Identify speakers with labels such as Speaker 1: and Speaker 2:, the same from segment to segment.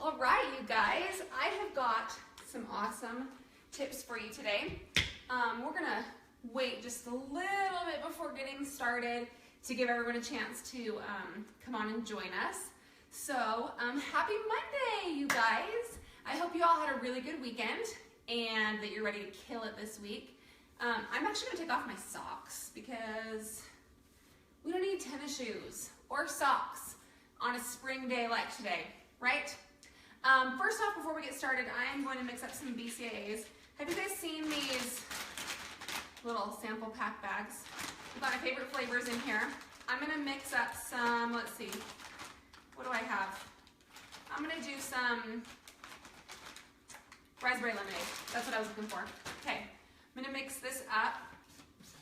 Speaker 1: All right, you guys, I have got some awesome tips for you today. We're gonna wait just a little bit before getting started to give everyone a chance to come on and join us. So, happy Monday, you guys. I hope you all had a really good weekend and that you're ready to kill it this week. I'm actually gonna take off my socks because we don't need tennis shoes or socks on a spring day like today, right? First off, before we get started, I am going to mix up some BCAAs. Have you guys seen these little sample pack bags? I've got my favorite flavors in here. I'm gonna mix up some, let's see, what do I have? I'm gonna do some raspberry lemonade. That's what I was looking for. Okay, I'm gonna mix this up.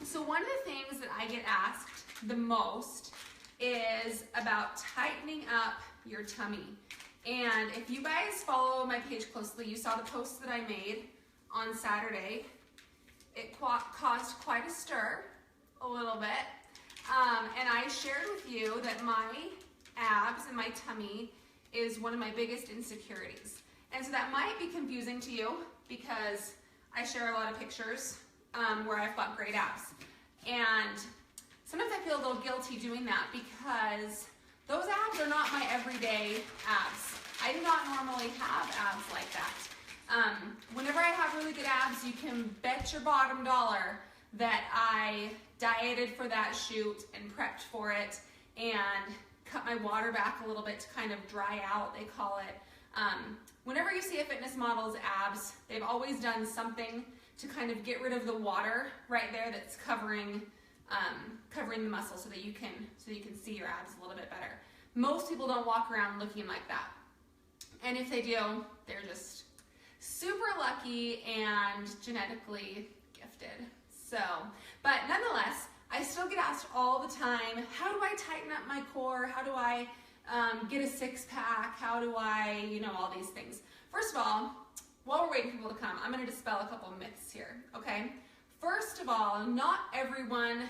Speaker 1: So one of the things that I get asked the most is about tightening up your tummy. And if you guys follow my page closely, you saw the post that I made on Saturday. It caused quite a stir, a little bit. And I shared with you that my abs and my tummy is one of my biggest insecurities. And so that might be confusing to you because I share a lot of pictures where I've got great abs. And sometimes I feel a little guilty doing that because those abs are not my everyday abs. I do not normally have abs like that. Whenever I have really good abs, you can bet your bottom dollar that I dieted for that shoot and prepped for it and cut my water back a little bit to kind of dry out, they call it. Whenever you see a fitness model's abs, they've always done something to kind of get rid of the water right there that's covering the muscle so that you can see your abs a little bit better. Most people don't walk around looking like that. And if they do, they're just super lucky and genetically gifted. So, but nonetheless, I still get asked all the time, how do I tighten up my core? How do I get a six-pack? How do I, all these things? First of all, while we're waiting for people to come, I'm gonna dispel a couple myths here, okay? First of all, not everyone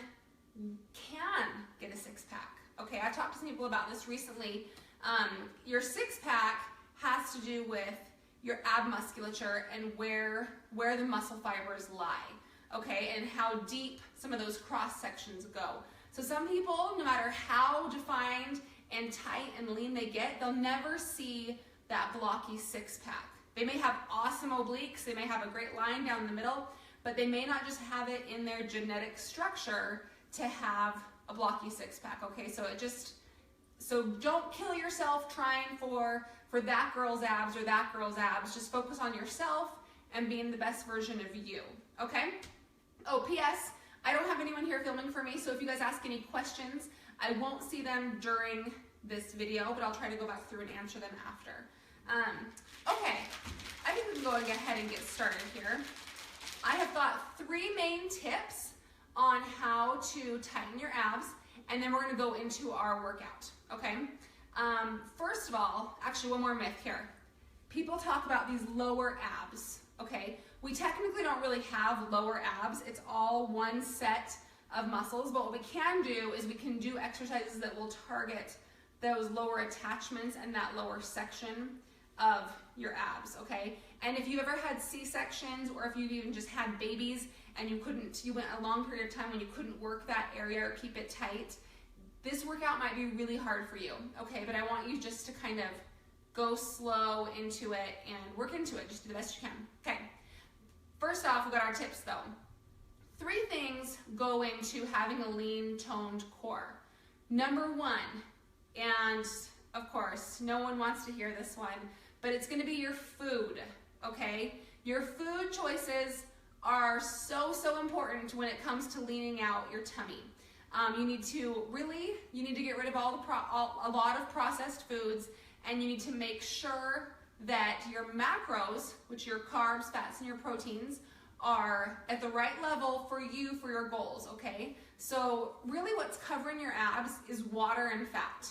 Speaker 1: can get a six-pack, okay? I've talked to some people about this recently. Your six-pack has to do with your ab musculature and where the muscle fibers lie, okay? And how deep some of those cross sections go. So some people, no matter how defined and tight and lean they get, they'll never see that blocky six-pack. They may have awesome obliques, they may have a great line down the middle, but they may not just have it in their genetic structure to have a blocky six-pack, okay? So don't kill yourself trying for that girl's abs or that girl's abs. Just focus on yourself and being the best version of you, okay? Oh, P.S., I don't have anyone here filming for me, so if you guys ask any questions, I won't see them during this video, but I'll try to go back through and answer them after. Okay, I think we can go ahead and get started here. I have got 3 main tips on how to tighten your abs, and then we're gonna go into our workout, okay? First of all, actually one more myth here. People talk about these lower abs, okay? We technically don't really have lower abs. It's all one set of muscles, but what we can do is we can do exercises that will target those lower attachments and that lower section of your abs, okay? And if you've ever had C-sections or if you've even just had babies and you went a long period of time when you couldn't work that area or keep it tight, this workout might be really hard for you, okay? But I want you just to kind of go slow into it and work into it. Just do the best you can, okay? First off, we've got our tips though. 3 things go into having a lean, toned core. Number 1, and of course, no one wants to hear this one, but it's gonna be your food, okay? Your food choices are so important when it comes to leaning out your tummy. You need to get rid of a lot of processed foods, and you need to make sure that your macros, which are your carbs, fats, and your proteins, are at the right level for you, for your goals, okay? So really what's covering your abs is water and fat,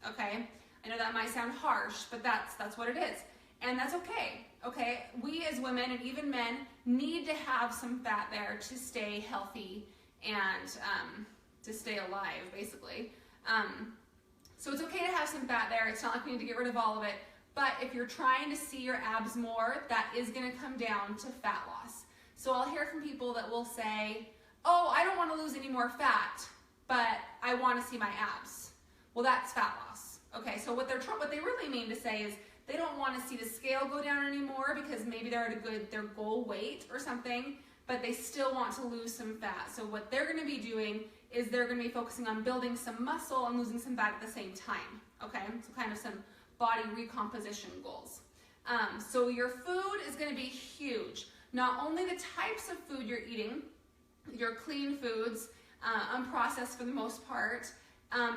Speaker 1: okay? I know that might sound harsh, but that's what it is. And that's okay, okay? We as women and even men need to have some fat there to stay healthy and to stay alive, basically. So it's okay to have some fat there. It's not like we need to get rid of all of it, But if you're trying to see your abs more, that is gonna come down to fat loss. So I'll hear from people that will say, oh, I don't wanna lose any more fat, but I wanna see my abs. Well, that's fat loss. Okay, so what they really mean to say is they don't wanna see the scale go down anymore because maybe they're at their goal weight or something, but they still want to lose some fat. So what they're gonna be doing is they're gonna be focusing on building some muscle and losing some fat at the same time, okay? So kind of some body recomposition goals. So your food is gonna be huge. Not only the types of food you're eating, your clean foods, unprocessed for the most part,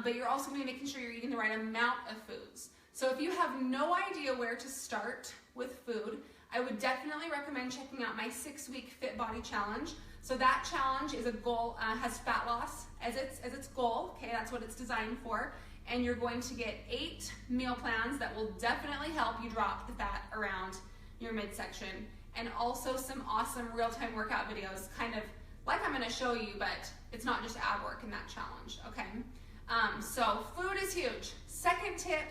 Speaker 1: but you're also gonna be making sure you're eating the right amount of foods. So if you have no idea where to start with food, I would definitely recommend checking out my 6-week Fit Body Challenge. So that challenge is a goal, has fat loss as its goal, okay, that's what it's designed for. And you're going to get 8 meal plans that will definitely help you drop the fat around your midsection. And also some awesome real-time workout videos, kind of like I'm gonna show you, but it's not just ab work in that challenge, okay? So food is huge. Second tip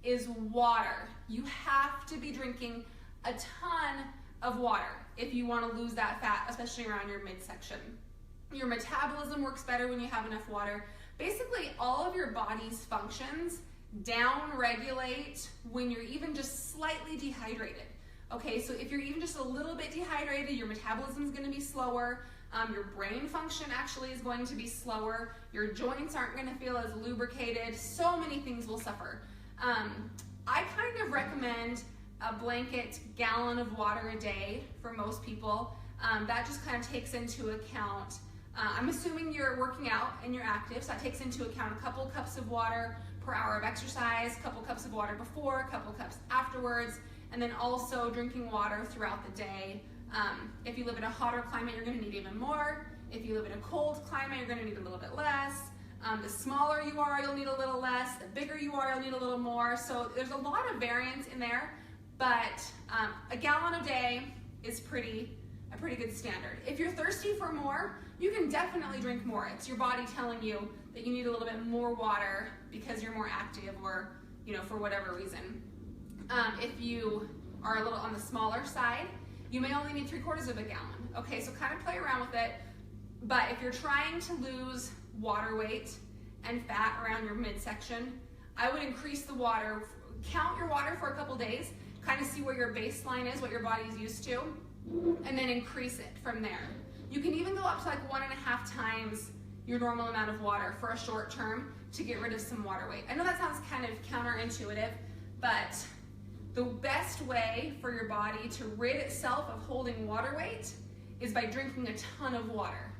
Speaker 1: is water. You have to be drinking a ton of water if you wanna lose that fat, especially around your midsection. Your metabolism works better when you have enough water. Basically, all of your body's functions down-regulate when you're even just slightly dehydrated. Okay, so if you're even just a little bit dehydrated, your metabolism is going to be slower, your brain function actually is going to be slower, your joints aren't going to feel as lubricated, so many things will suffer. I kind of recommend a blanket gallon of water a day for most people. That just kind of takes into account, I'm assuming you're working out and you're active, so that takes into account a couple cups of water per hour of exercise, a couple cups of water before, a couple cups afterwards, and then also drinking water throughout the day. If you live in a hotter climate, you're gonna need even more. If you live in a cold climate, you're gonna need a little bit less. The smaller you are, you'll need a little less. The bigger you are, you'll need a little more. So there's a lot of variance in there, but a gallon a day is a pretty good standard. If you're thirsty for more, you can definitely drink more. It's your body telling you that you need a little bit more water because you're more active or, for whatever reason. If you are a little on the smaller side, you may only need 3/4 of a gallon. Okay, so kind of play around with it. But if you're trying to lose water weight and fat around your midsection, I would increase the water, count your water for a couple days, kind of see where your baseline is, what your body's used to, and then increase it from there. You can even go up to like 1.5 times your normal amount of water for a short term to get rid of some water weight. I know that sounds kind of counterintuitive, but the best way for your body to rid itself of holding water weight is by drinking a ton of water,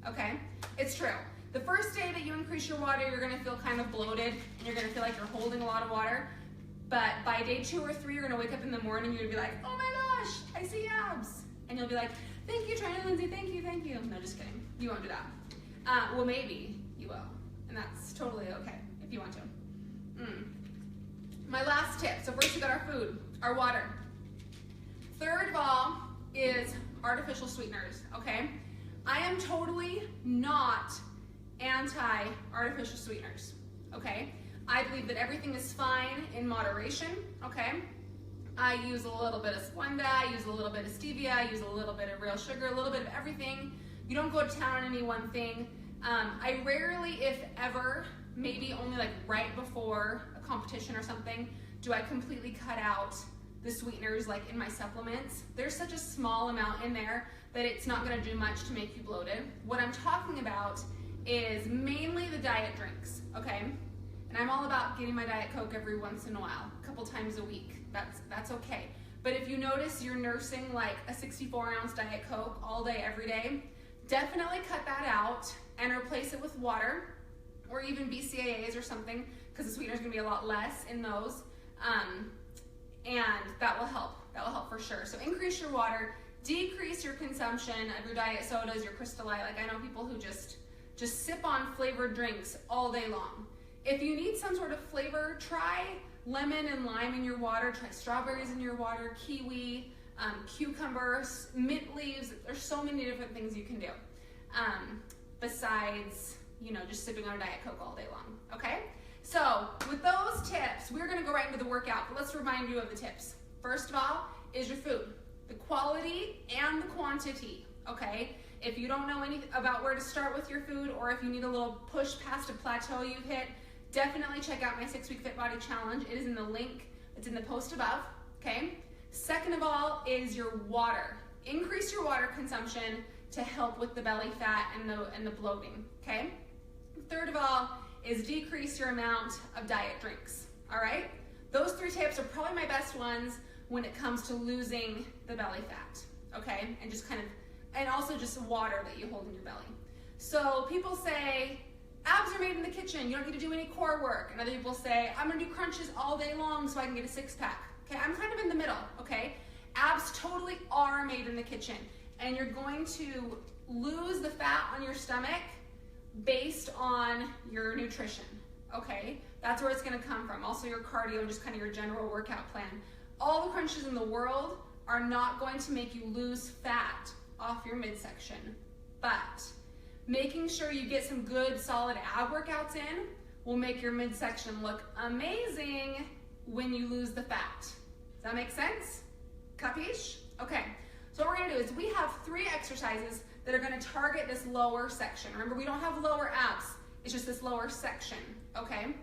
Speaker 1: okay? It's true. The first day that you increase your water, you're gonna feel kind of bloated and you're gonna feel like you're holding a lot of water, but by day 2 or 3, you're gonna wake up in the morning, you're gonna be like, oh my gosh, I see abs. And you'll be like, thank you, Trainer Lindsay, thank you, thank you. No, just kidding, you won't do that. Well, maybe you will, and that's totally okay if you want to. My last tip, so first we got our food, our water. Third of all is artificial sweeteners, okay? I am totally not anti-artificial sweeteners, okay? I believe that everything is fine in moderation, okay? I use a little bit of Splenda, I use a little bit of stevia, I use a little bit of real sugar, a little bit of everything. You don't go to town on any one thing. I rarely, if ever, maybe only like right before a competition or something, do I completely cut out the sweeteners like in my supplements. There's such a small amount in there that it's not gonna do much to make you bloated. What I'm talking about is mainly the diet drinks, okay? And I'm all about getting my Diet Coke every once in a while, a couple times a week. That's okay. But if you notice you're nursing like a 64-ounce Diet Coke all day, every day, definitely cut that out and replace it with water or even BCAAs or something, because the sweetener's gonna be a lot less in those. And that will help. That will help for sure. So increase your water, decrease your consumption of your diet sodas, your Crystal Light. Like I know people who just sip on flavored drinks all day long. If you need some sort of flavor, try lemon and lime in your water, try strawberries in your water, kiwi, cucumbers, mint leaves. There's so many different things you can do. Besides, just sipping on a Diet Coke all day long, okay? So with those tips, so we're gonna go right into the workout, but let's remind you of the tips. First of all is your food, the quality and the quantity, okay? If you don't know anything about where to start with your food, or if you need a little push past a plateau you've hit, definitely check out my 6-week Fit Body Challenge. It is in the link that's in the post above, okay? Second of all is your water. Increase your water consumption to help with the belly fat and the bloating, okay? Third of all is decrease your amount of diet drinks, all right? Those 3 tips are probably my best ones when it comes to losing the belly fat, okay? And just and also just water that you hold in your belly. So people say, abs are made in the kitchen, you don't need to do any core work. And other people say, I'm gonna do crunches all day long so I can get a 6-pack. Okay, I'm kind of in the middle, okay? Abs totally are made in the kitchen, and you're going to lose the fat on your stomach based on your nutrition, okay? That's where it's gonna come from. Also your cardio and just kind of your general workout plan. All the crunches in the world are not going to make you lose fat off your midsection, but making sure you get some good solid ab workouts in will make your midsection look amazing when you lose the fat. Does that make sense? Capiche? Okay, so what we're gonna do is we have 3 exercises that are gonna target this lower section. Remember, we don't have lower abs, it's just this lower section, okay?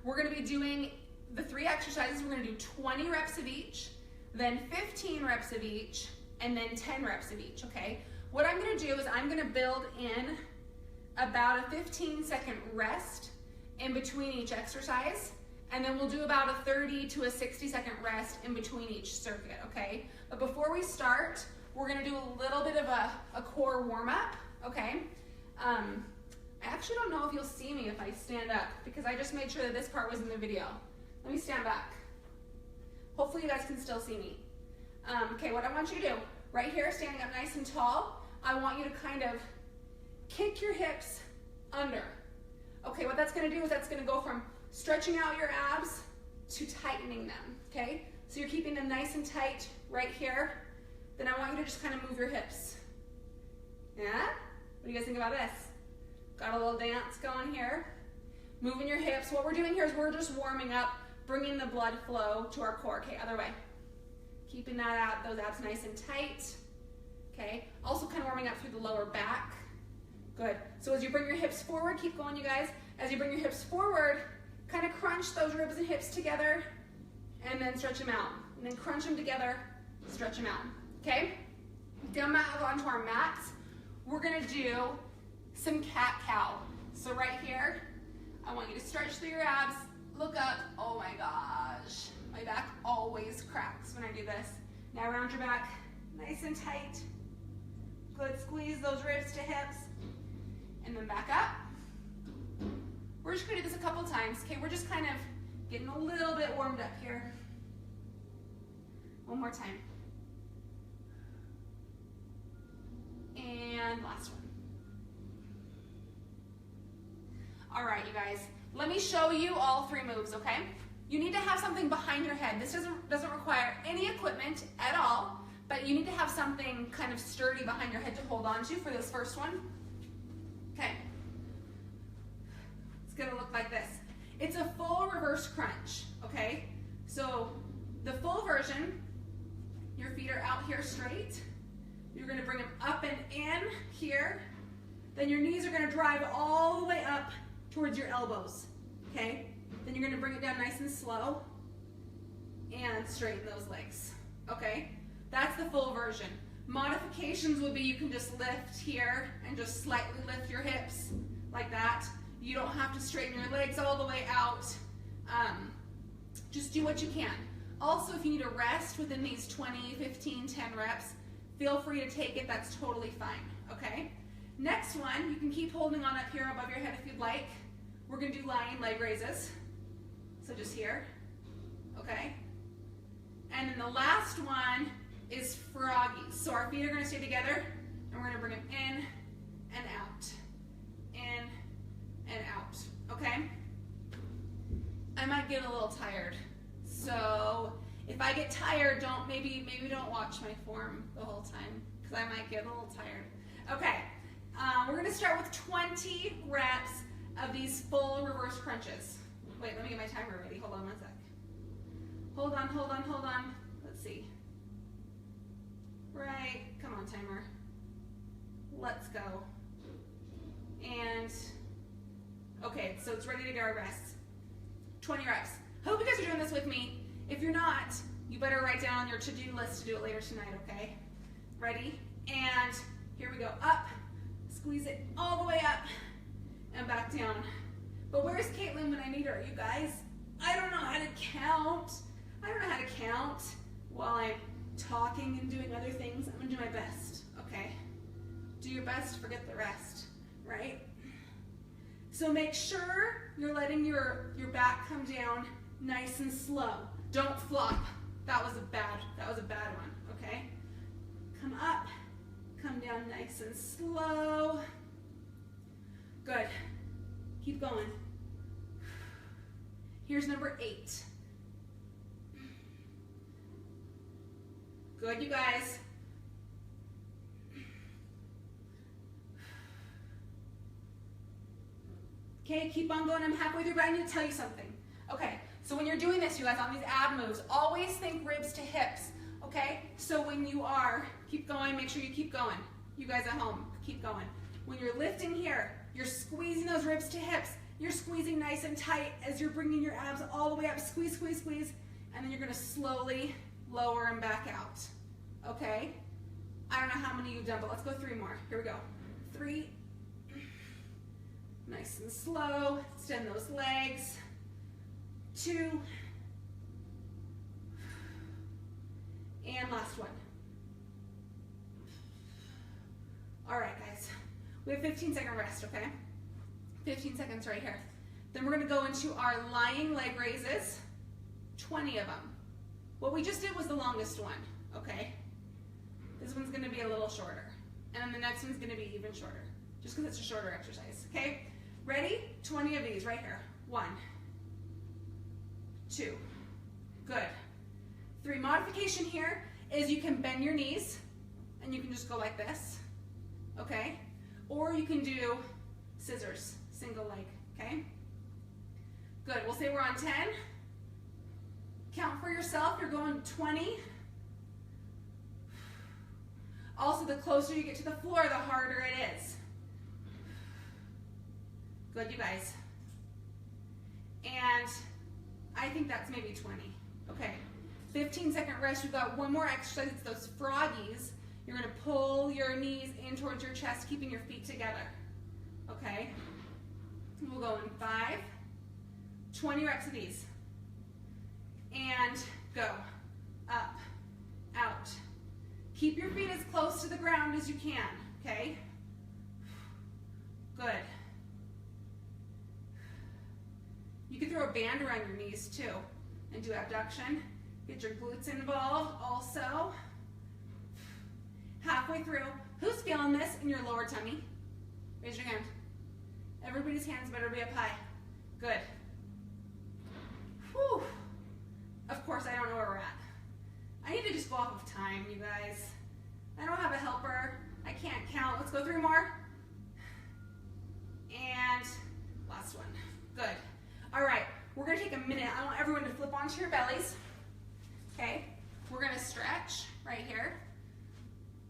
Speaker 1: We're gonna be doing the 3 exercises. We're gonna do 20 reps of each, then 15 reps of each, and then 10 reps of each, okay? What I'm gonna do is I'm gonna build in about a 15-second rest in between each exercise, and then we'll do about a 30 to a 60-second rest in between each circuit, okay? But before we start, we're gonna do a little bit of a core warm-up, okay? I actually don't know if you'll see me if I stand up, because I just made sure that this part was in the video. Let me stand back. Hopefully you guys can still see me. Okay, what I want you to do, right here, standing up nice and tall, I want you to kind of kick your hips under. Okay, what that's gonna do is that's gonna go from stretching out your abs to tightening them, okay? So you're keeping them nice and tight right here. Then I want you to just kind of move your hips. Yeah? What do you guys think about this? Got a little dance going here. Moving your hips. What we're doing here is we're just warming up, bringing the blood flow to our core. Okay, other way. Keeping that out, those abs nice and tight. Okay, also kind of warming up through the lower back. Good. So as you bring your hips forward, keep going, you guys. As you bring your hips forward, kind of crunch those ribs and hips together, and then stretch them out. And then crunch them together, stretch them out. Okay? Down onto our mats, we're gonna do some cat-cow. So right here, I want you to stretch through your abs, look up. Oh my gosh, my back always cracks when I do this. Now round your back, nice and tight. Good, squeeze those ribs to hips, and then back up. We're just gonna do this a couple times, okay? We're just kind of getting a little bit warmed up here. One more time. And last one. All right, you guys, let me show you all 3 moves, okay? You need to have something behind your head. This doesn't require any equipment at all, but you need to have something kind of sturdy behind your head to hold on to for this first one. Okay. It's gonna look like this. It's a full reverse crunch, okay? So the full version, your feet are out here straight. You're gonna bring them up and in here. Then your knees are gonna drive all the way up towards your elbows, okay? Then you're gonna bring it down nice and slow and straighten those legs, okay? That's the full version. Modifications would be you can just lift here and just slightly lift your hips like that. You don't have to straighten your legs all the way out. Just do what you can. Also, if you need a rest within these 20, 15, 10 reps, feel free to take it, that's totally fine, okay? Next one, you can keep holding on up here above your head if you'd like. We're gonna do lying leg raises. So just here, okay? And then the last one is froggies. So our feet are gonna stay together, and we're gonna bring them in and out, in and out, okay? I might get a little tired. So if I get tired, maybe don't watch my form the whole time, because I might get a little tired. Okay, we're gonna start with 20 reps of these full reverse crunches. Wait, let me get my timer ready. hold on one sec. Hold on, hold on, hold on. Let's see. Right, come on, timer. Let's go. And, okay, so it's ready to go, rest. 20 reps. Hope you guys are doing this with me. If you're not, you better write down on your to-do list to do it later tonight, okay? Ready? And here we go. Up. Squeeze it all the way up and back down. But where's Caitlin when I need her, you guys? I don't know how to count. I don't know how to count while I'm talking and doing other things. I'm gonna do my best, okay? Do your best, forget the rest, right? So make sure you're letting your back come down nice and slow. Don't flop. That was a bad one, okay? Come up, come down nice and slow. Good. Keep going. Here's number 8. Good, you guys. Okay, keep on going. I'm halfway through, but I need to tell you something. Okay, so when you're doing this, you guys, on these ab moves, always think ribs to hips, okay? So when you are, keep going, make sure you keep going. You guys at home, keep going. When you're lifting here, you're squeezing those ribs to hips. You're squeezing nice and tight as you're bringing your abs all the way up. Squeeze, squeeze, squeeze. And then you're going to slowly lower them back out. Okay? I don't know how many you've done, but let's go 3 more. Here we go. 3. Nice and slow. Extend those legs. 2. And last one. All right, guys. We have 15-second rest, okay? 15 seconds right here. Then we're going to go into our lying leg raises, 20 of them. What we just did was the longest one, okay? This one's going to be a little shorter. And then the next one's going to be even shorter, just because it's a shorter exercise, okay? Ready? 20 of these right here. 1, 2, good. 3, modification here is you can bend your knees, and you can just go like this, okay? Or you can do scissors, single leg, okay? Good, we'll say we're on 10. Count for yourself, you're going 20. Also, the closer you get to the floor, the harder it is. Good, you guys. And I think that's maybe 20. Okay, 15-second rest. We've got one more exercise. It's those froggies. You're going to pull your knees in towards your chest, keeping your feet together. Okay? We'll go in 5, 20 reps of these. And go. Up, out. Keep your feet as close to the ground as you can, okay? Good. You can throw a band around your knees too and do abduction. Get your glutes involved also. Halfway through. Who's feeling this in your lower tummy? Raise your hand. Everybody's hands better be up high. Good. Whew. Of course, I don't know where we're at. I need to just go off of time, you guys. I don't have a helper. I can't count. Let's go 3 more. And last one. Good. All right, we're going to take a minute. I want everyone to flip onto your bellies. Okay? We're going to stretch right here.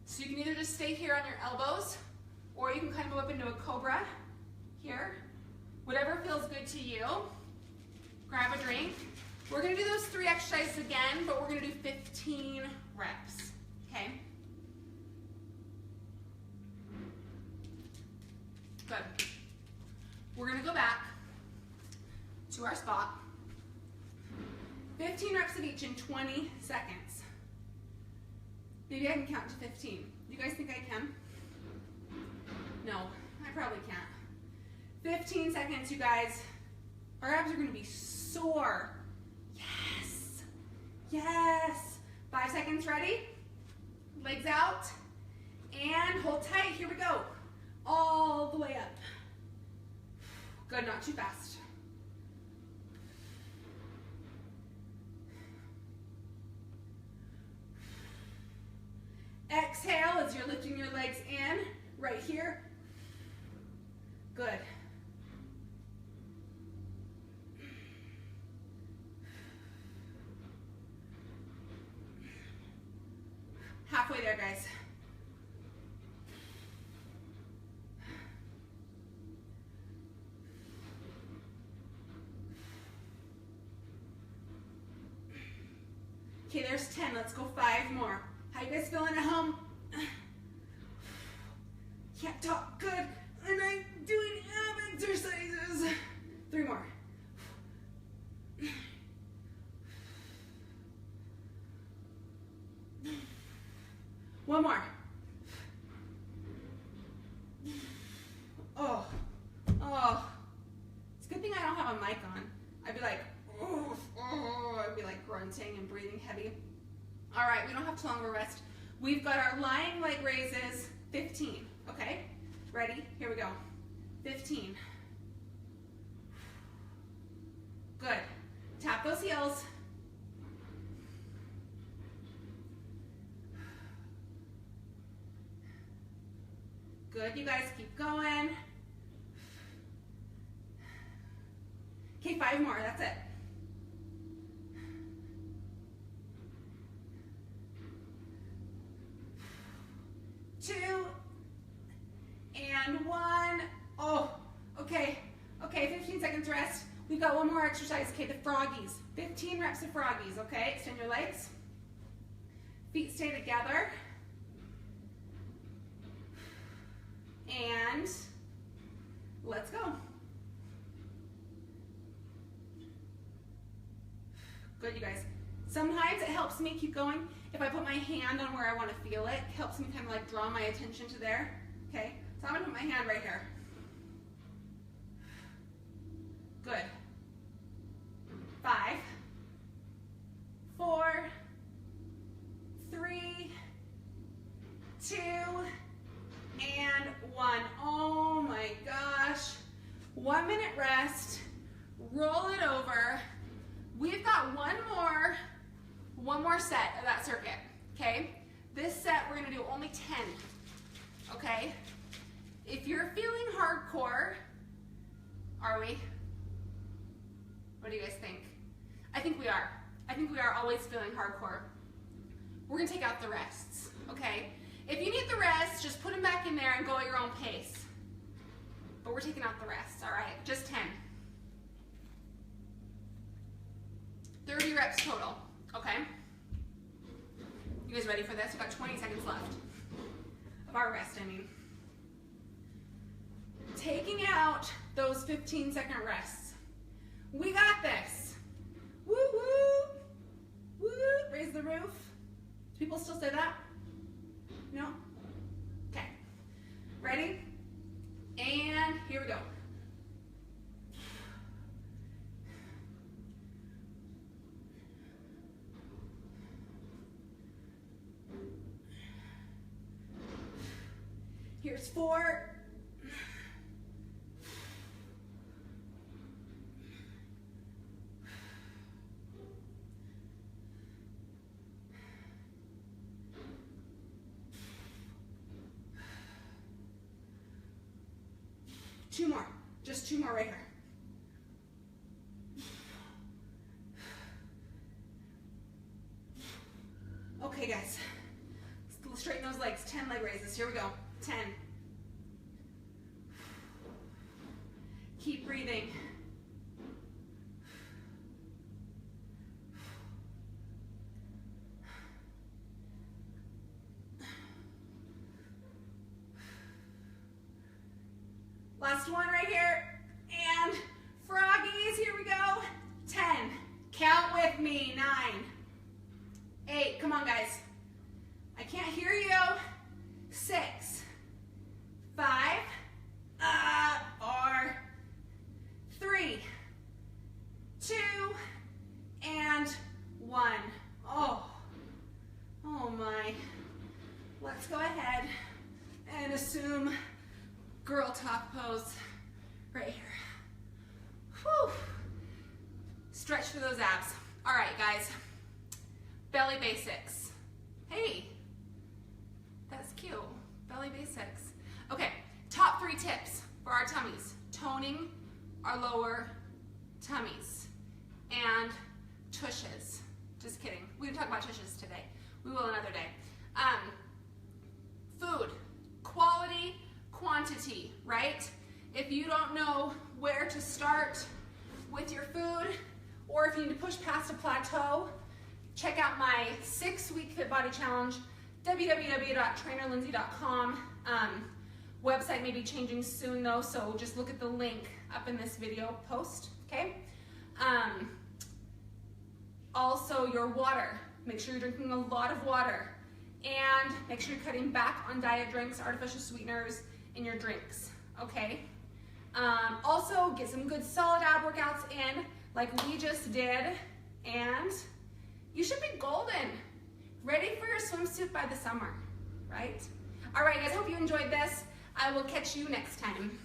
Speaker 1: So you can either just stay here on your elbows, or you can kind of go up into a cobra here. Whatever feels good to you. Grab a drink. We're going to do those 3 exercises again, but we're going to do 15 reps. Okay? Good. We're going to go back to our spot. 15 reps of each in 20 seconds. Maybe I can count to 15. You guys think I can? No, I probably can't. 15 seconds, you guys. Our abs are going to be sore. Yes. Yes. 5 seconds, ready? Legs out. And hold tight. Here we go. All the way up. Good, not too fast. Exhale as you're lifting your legs in, right here. Good. Halfway there, guys. Okay, there's 10. Let's go 5 more. How you guys feeling at home? Can't talk good, and I'm doing ab exercises. 3 more. One more. Oh, it's a good thing I don't have a mic on. I'd be like, I'd be like grunting and breathing heavy. All right, we don't have too long of a rest. We've got our lying leg raises, 15, okay? Ready? Here we go. 15. Good. Tap those heels. Good, you guys, keep going. Okay, 5 more, that's it. Two, and 1. Oh, okay, 15 seconds rest. We've got one more exercise, okay, the froggies. 15 reps of froggies, okay? Extend your legs. Feet stay together. And let's go. Good, you guys. Sometimes it helps me keep going if I put my hand on where I want to feel it. It helps me kind of like draw my attention to there. Okay, so I'm going to put my hand right here. Good. 5, 4, 3, 2, and 1. Oh my gosh. 1 minute rest. Roll it over. We've got one more set of that circuit, okay? This set we're gonna do only 10, okay? If you're feeling hardcore, are we? What do you guys think? I think we are. I think we are always feeling hardcore. We're gonna take out the rests, okay? If you need the rest, just put them back in there and go at your own pace. But we're taking out the rests, all right? Just 10. 30 reps total, okay? You guys ready for this? We've got 20 seconds left of our rest, I mean. Taking out those 15-second rests. We got this. Woo, woo, woo, raise the roof. Do people still say that? No? Okay. Ready? And here we go. Here's 4. Two more. Just 2 more right here. Okay, guys. Let's straighten those legs. 10 leg raises. Here we go. 10. Keep breathing. Last one right here. And froggies, here we go. 10. Count with me. 9. 8. Come on, guys. I can't hear you. 6. 5. 4. 3. 2. And 1. Oh my. Let's go ahead and assume girl talk pose right here. Whew. Stretch for those abs. All right, guys. Belly basics. Hey, that's cute. Belly basics. Okay, top 3 tips for our tummies. Toning our lower tummies and tushes. Just kidding. We can talk about tushes today. We will another day. Food, quality, quantity, right? If you don't know where to start with your food, or if you need to push past a plateau, check out my 6-week Fit Body Challenge, www.trainerlindsey.com. Website may be changing soon though, so just look at the link up in this video post, okay? Also your water, make sure you're drinking a lot of water, and make sure you're cutting back on diet drinks, artificial sweeteners in your drinks, okay? Also get some good solid ab workouts in like we just did, and you should be golden, ready for your swimsuit by the summer, right? All right, guys, hope you enjoyed this. I will catch you next time.